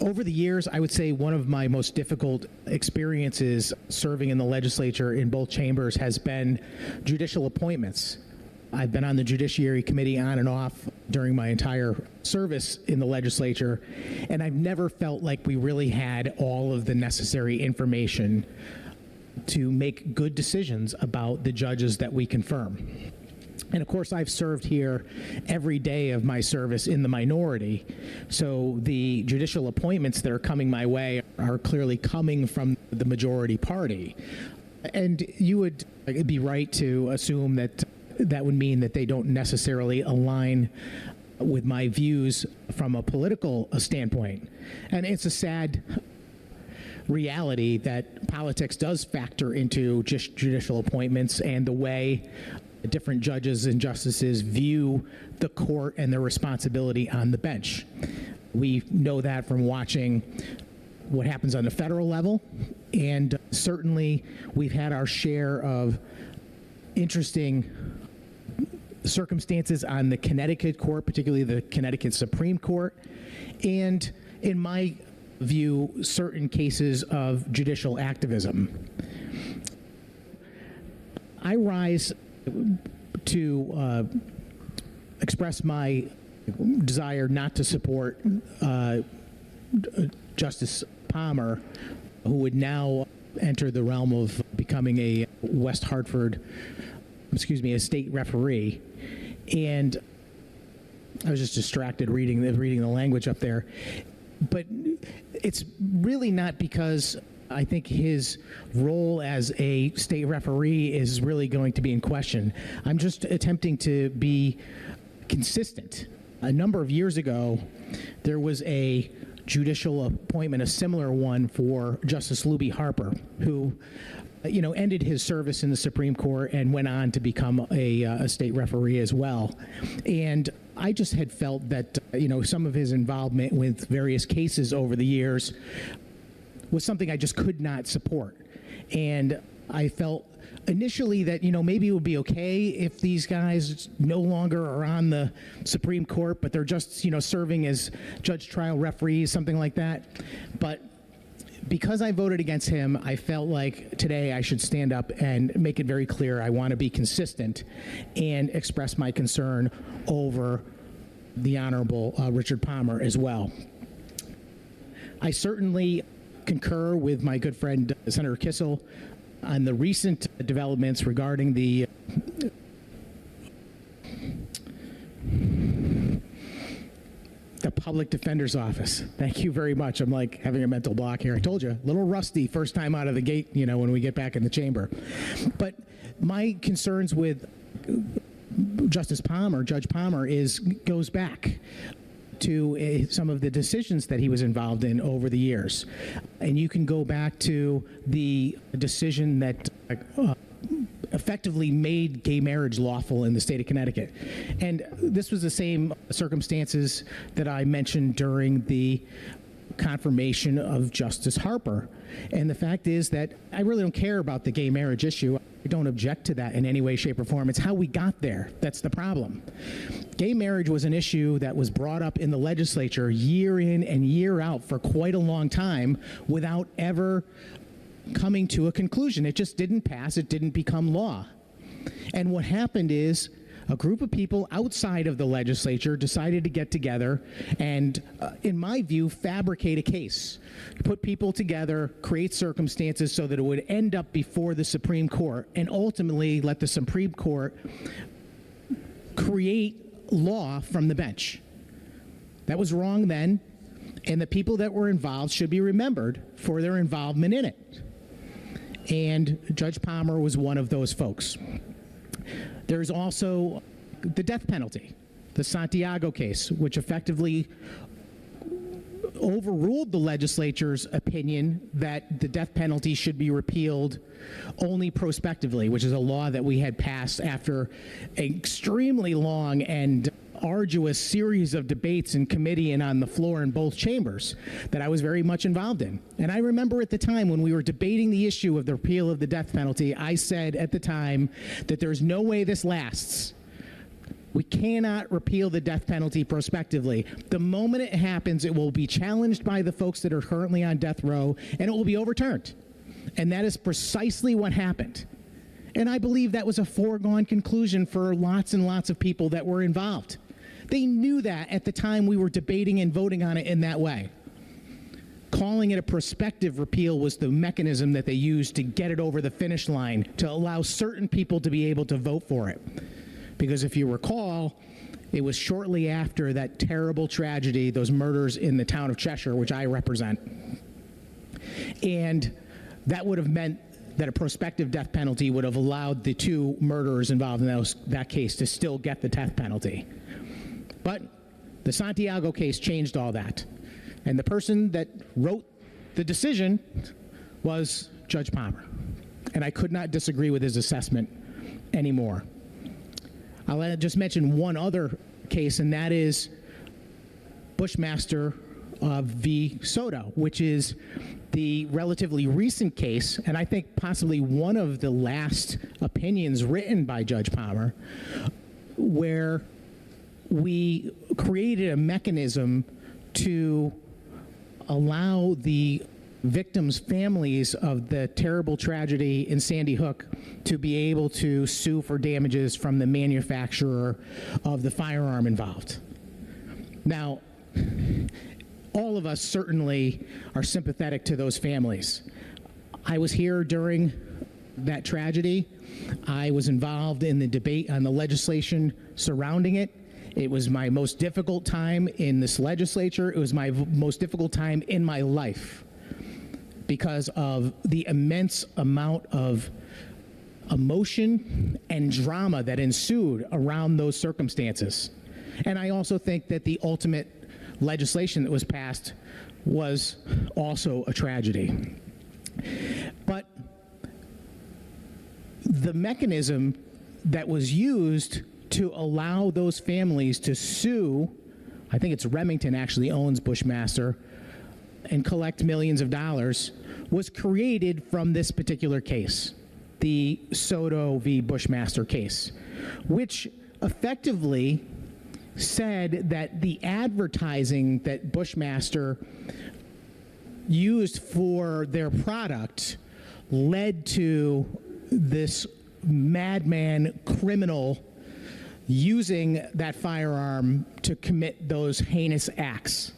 Over the years, I would say one of my most difficult experiences serving in the legislature in both chambers has been judicial appointments. I've been on the Judiciary Committee on and off during my entire service in the legislature, and I've never felt like we really had all of the necessary information to make good decisions about the judges that we confirm. And of course, I've served here every day of my service in the minority, so the judicial appointments that are coming my way are clearly coming from the majority party. And you would be right to assume that that would mean that they don't necessarily align with my views from a political standpoint. And it's a sad reality that politics does factor into just judicial appointments and the way different judges and justices view the court and their responsibility on the bench. We know that from watching what happens on the federal level, and certainly we've had our share of interesting circumstances on the Connecticut court, particularly the Connecticut Supreme Court, and in my view, certain cases of judicial activism. I rise to express my desire not to support Justice Palmer, who would now enter the realm of becoming a a state referee. And I was just distracted reading the language up there. But it's really not because I think his role as a state referee is really going to be in question. I'm just attempting to be consistent. A number of years ago, there was a judicial appointment, a similar one for Justice Luby Harper, who ended his service in the Supreme Court and went on to become a state referee as well. And I just had felt that, some of his involvement with various cases over the years was something I just could not support. And I felt initially that, maybe it would be okay if these guys no longer are on the Supreme Court, but they're just, serving as judge trial referees, something like that. But because I voted against him, I felt like today I should stand up and make it very clear I want to be consistent and express my concern over the Honorable Richard Palmer as well. I certainly concur with my good friend Senator Kissel on the recent developments regarding the Public Defender's Office. Thank you very much. I'm like having a mental block here. I told you, a little rusty first time out of the gate, when we get back in the chamber. But my concerns with Justice Palmer, Judge Palmer, goes back to some of the decisions that he was involved in over the years. And you can go back to the decision that effectively made gay marriage lawful in the state of Connecticut. And this was the same circumstances that I mentioned during the confirmation of Justice Harper. And the fact is that I really don't care about the gay marriage issue. I don't object to that in any way, shape, or form. It's how we got there that's the problem. Gay marriage was an issue that was brought up in the legislature year in and year out for quite a long time without ever coming to a conclusion. It just didn't pass. It didn't become law. And what happened is a group of people outside of the legislature decided to get together and, in my view, fabricate a case, put people together, create circumstances so that it would end up before the Supreme Court, and ultimately let the Supreme Court create law from the bench. That was wrong then, and the people that were involved should be remembered for their involvement in it. And Judge Palmer was one of those folks. There's also the death penalty, the Santiago case, which effectively overruled the legislature's opinion that the death penalty should be repealed only prospectively, which is a law that we had passed after an extremely long and arduous series of debates in committee and on the floor in both chambers that I was very much involved in. And I remember at the time when we were debating the issue of the repeal of the death penalty, I said at the time that there's no way this lasts. We cannot repeal the death penalty prospectively. The moment it happens, it will be challenged by the folks that are currently on death row, and it will be overturned. And that is precisely what happened. And I believe that was a foregone conclusion for lots and lots of people that were involved. They knew that at the time we were debating and voting on it in that way. Calling it a prospective repeal was the mechanism that they used to get it over the finish line, to allow certain people to be able to vote for it. Because if you recall, it was shortly after that terrible tragedy, those murders in the town of Cheshire, which I represent. And that would have meant that a prospective death penalty would have allowed the two murderers involved in that case to still get the death penalty. But the Santiago case changed all that. And the person that wrote the decision was Judge Palmer. And I could not disagree with his assessment anymore. I'll just mention one other case, and that is Bushmaster v. Soto, which is the relatively recent case, and I think possibly one of the last opinions written by Judge Palmer, where we created a mechanism to allow the victims' families of the terrible tragedy in Sandy Hook to be able to sue for damages from the manufacturer of the firearm involved. Now, all of us certainly are sympathetic to those families. I was here during that tragedy. I was involved in the debate on the legislation surrounding it. It was my most difficult time in this legislature. It was my most difficult time in my life because of the immense amount of emotion and drama that ensued around those circumstances. And I also think that the ultimate legislation that was passed was also a tragedy. But the mechanism that was used to allow those families to sue, I think it's Remington actually owns Bushmaster, and collect millions of dollars, was created from this particular case, the Soto v. Bushmaster case, which effectively said that the advertising that Bushmaster used for their product led to this madman criminal using that firearm to commit those heinous acts.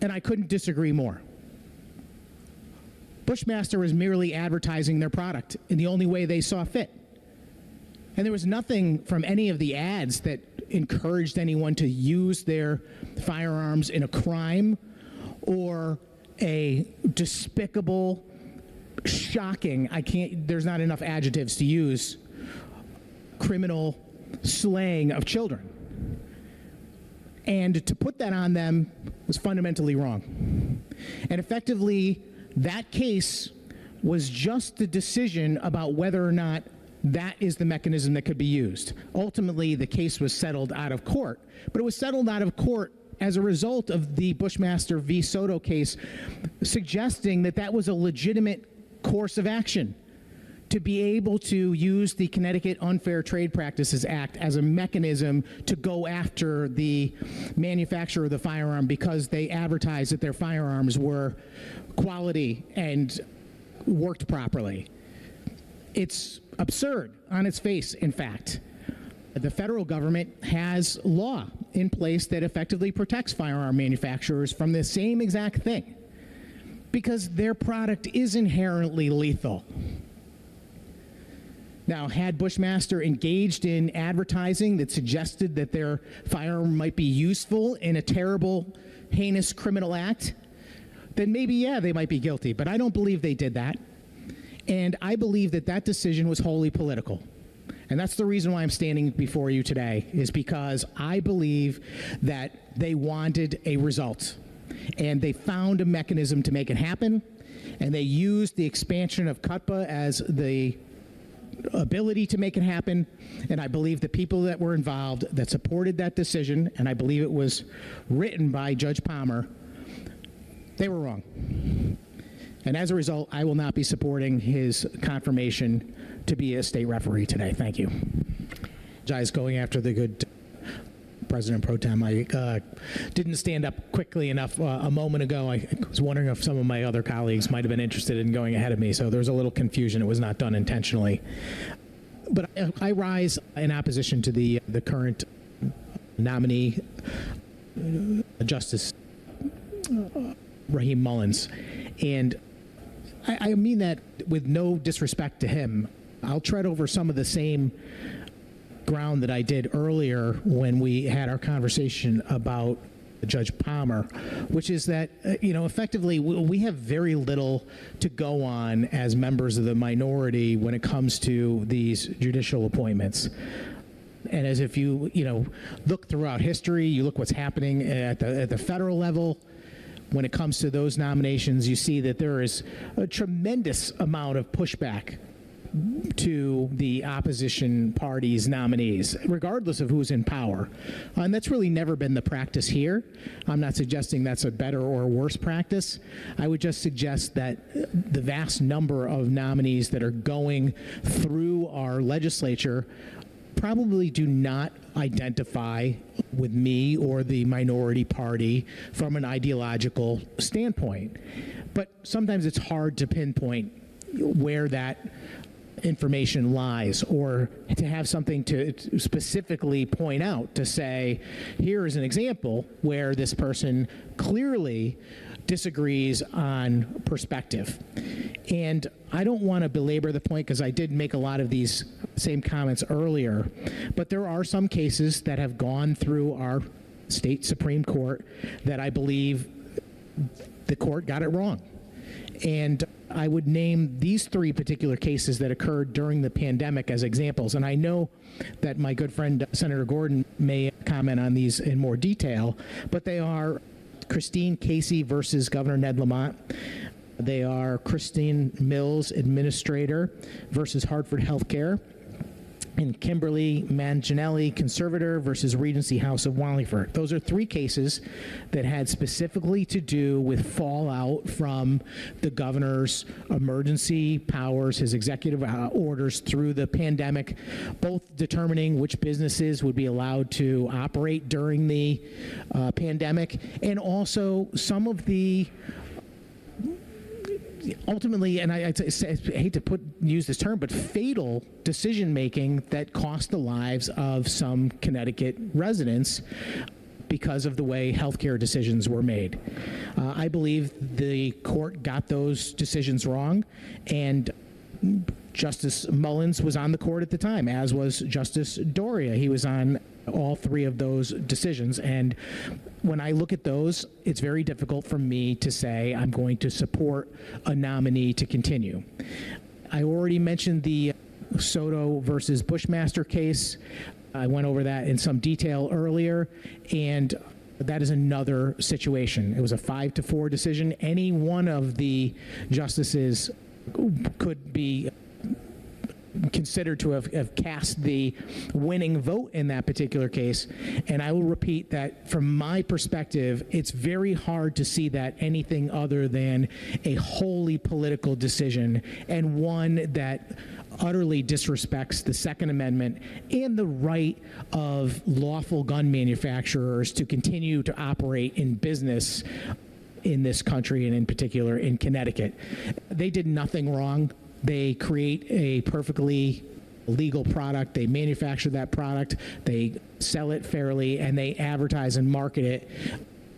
And I couldn't disagree more. Bushmaster was merely advertising their product in the only way they saw fit. And there was nothing from any of the ads that encouraged anyone to use their firearms in a crime or a despicable, shocking, there's not enough adjectives to use, criminal slaying of children. And to put that on them was fundamentally wrong. And effectively, that case was just the decision about whether or not that is the mechanism that could be used. Ultimately, the case was settled out of court, but it was settled out of court as a result of the Bushmaster v. Soto case, suggesting that that was a legitimate course of action to be able to use the Connecticut Unfair Trade Practices Act as a mechanism to go after the manufacturer of the firearm because they advertised that their firearms were quality and worked properly. It's absurd on its face, in fact. The federal government has law in place that effectively protects firearm manufacturers from the same exact thing because their product is inherently lethal. Now, had Bushmaster engaged in advertising that suggested that their firearm might be useful in a terrible, heinous criminal act, then maybe, yeah, they might be guilty. But I don't believe they did that. And I believe that that decision was wholly political. And that's the reason why I'm standing before you today, is because I believe that they wanted a result. And they found a mechanism to make it happen. And they used the expansion of CUTPA as the ability to make it happen. And I believe the people that were involved that supported that decision, and I believe it was written by Judge Palmer, they were wrong. And as a result, I will not be supporting his confirmation to be a state referee today. Thank you. Apologize going after the good President Pro Tem. I didn't stand up quickly enough a moment ago. I was wondering if some of my other colleagues might have been interested in going ahead of me, so there's a little confusion. It was not done intentionally. But I rise in opposition to the current nominee, Justice Raheem Mullins. And I mean that with no disrespect to him. I'll tread over some of the same ground that I did earlier when we had our conversation about Judge Palmer, which is that, effectively we have very little to go on as members of the minority when it comes to these judicial appointments. And as if you look throughout history, you look what's happening at the federal level, when it comes to those nominations, you see that there is a tremendous amount of pushback to the opposition party's nominees, regardless of who's in power. And that's really never been the practice here. I'm not suggesting that's a better or worse practice. I would just suggest that the vast number of nominees that are going through our legislature probably do not identify with me or the minority party from an ideological standpoint. But sometimes it's hard to pinpoint where that information lies, or to have something to specifically point out to say, here is an example where this person clearly disagrees on perspective. And I don't want to belabor the point because I did make a lot of these same comments earlier, but there are some cases that have gone through our state Supreme Court that I believe the court got it wrong. And I would name these three particular cases that occurred during the pandemic as examples. And I know that my good friend Senator Gordon may comment on these in more detail, but they are Christine Casey versus Governor Ned Lamont. They are Christine Mills, administrator, versus Hartford Healthcare, and Kimberly Manginelli, conservator, versus Regency House of Wallingford. Those are three cases that had specifically to do with fallout from the governor's emergency powers, his executive orders through the pandemic, both determining which businesses would be allowed to operate during the pandemic, and also some of the ultimately, and I hate to use this term, but fatal decision-making that cost the lives of some Connecticut residents because of the way healthcare decisions were made. I believe the court got those decisions wrong, and Justice Mullins was on the court at the time, as was Justice Doria. He was on all three of those decisions. And when I look at those, it's very difficult for me to say I'm going to support a nominee to continue. I already mentioned the Soto versus Bushmaster case. I went over that in some detail earlier, and that is another situation. It was a 5-4 decision. Any one of the justices could be considered to have cast the winning vote in that particular case. And I will repeat that from my perspective, it's very hard to see that anything other than a wholly political decision, and one that utterly disrespects the Second Amendment and the right of lawful gun manufacturers to continue to operate in business in this country, and in particular in Connecticut. They did nothing wrong. They create a perfectly legal product. They manufacture that product. They sell it fairly, and they advertise and market it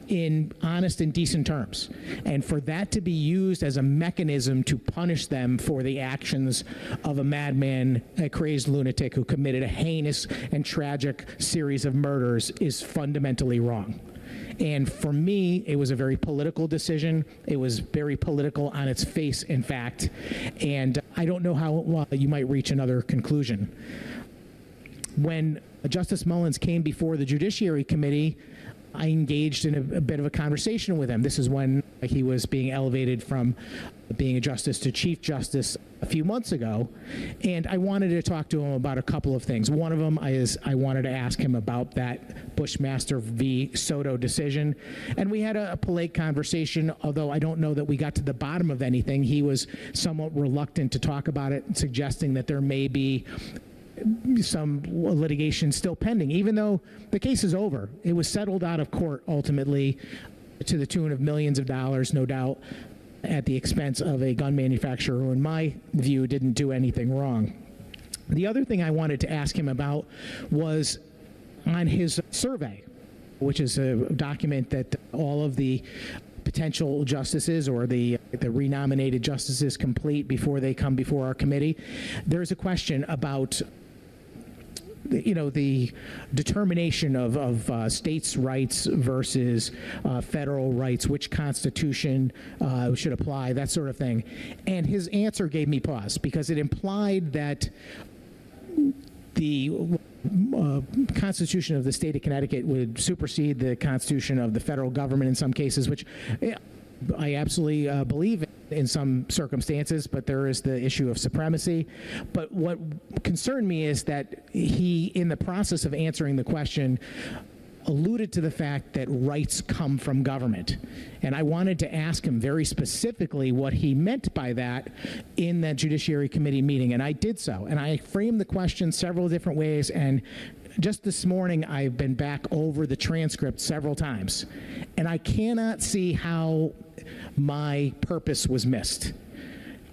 in honest and decent terms. And for that to be used as a mechanism to punish them for the actions of a madman, a crazed lunatic who committed a heinous and tragic series of murders is fundamentally wrong. And for me, it was a very political decision. It was very political on its face, in fact. And I don't know how you might reach another conclusion. When Justice Mullins came before the Judiciary Committee, I engaged in a bit of a conversation with him. This is when he was being elevated from being a justice to Chief Justice a few months ago, and I wanted to talk to him about a couple of things. One of them is I wanted to ask him about that Bushmaster v. Soto decision, and we had a polite conversation, although I don't know that we got to the bottom of anything. He was somewhat reluctant to talk about it, suggesting that there may be some litigation still pending, even though the case is over. It was settled out of court ultimately to the tune of millions of dollars, no doubt, at the expense of a gun manufacturer who, in my view, didn't do anything wrong. The other thing I wanted to ask him about was on his survey, which is a document that all of the potential justices or the renominated justices complete before they come before our committee. There's a question about the determination of states' rights versus federal rights, which constitution should apply, that sort of thing. And his answer gave me pause because it implied that the Constitution of the state of Connecticut would supersede the Constitution of the federal government in some cases, which I absolutely believe in some circumstances, but there is the issue of supremacy. But what concerned me is that he, in the process of answering the question, alluded to the fact that rights come from government. And I wanted to ask him very specifically what he meant by that in that Judiciary Committee meeting, and I did so. And I framed the question several different ways, and just this morning I've been back over the transcript several times, and I cannot see how my purpose was missed.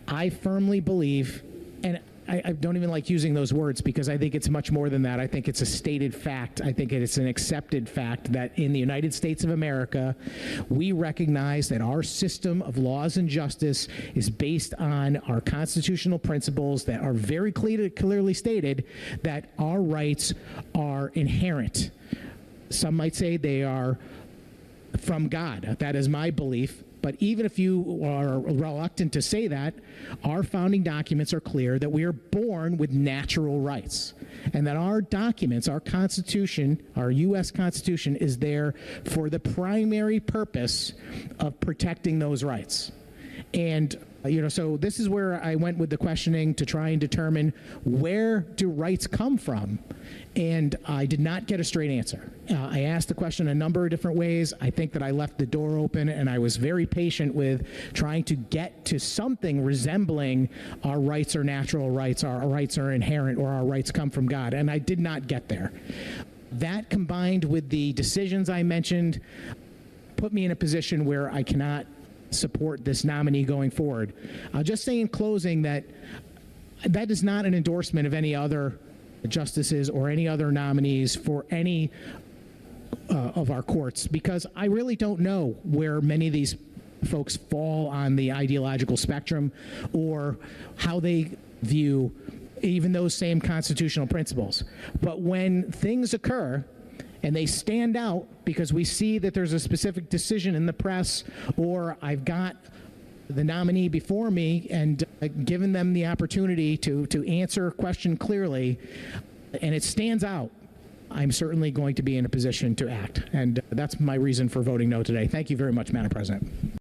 I firmly believe, and I don't even like using those words because I think it's much more than that. I think it's a stated fact. I think it's an accepted fact that in the United States of America, we recognize that our system of laws and justice is based on our constitutional principles that are very clearly stated that our rights are inherent. Some might say they are from God. That is my belief. But even if you are reluctant to say that, our founding documents are clear that we are born with natural rights, and that our documents, our Constitution, our U.S. Constitution, is there for the primary purpose of protecting those rights. And so this is where I went with the questioning to try and determine where do rights come from, and I did not get a straight answer. I asked the question a number of different ways. I think that I left the door open, and I was very patient with trying to get to something resembling our rights are natural rights, our rights are inherent, or our rights come from God, and I did not get there. That, combined with the decisions I mentioned, put me in a position where I cannot support this nominee going forward. I'll just say in closing that that is not an endorsement of any other justices or any other nominees for any of our courts, because I really don't know where many of these folks fall on the ideological spectrum or how they view even those same constitutional principles. But when things occur and they stand out because we see that there's a specific decision in the press, or I've got the nominee before me and given them the opportunity to answer a question clearly, and it stands out, I'm certainly going to be in a position to act. And that's my reason for voting no today. Thank you very much, Madam President.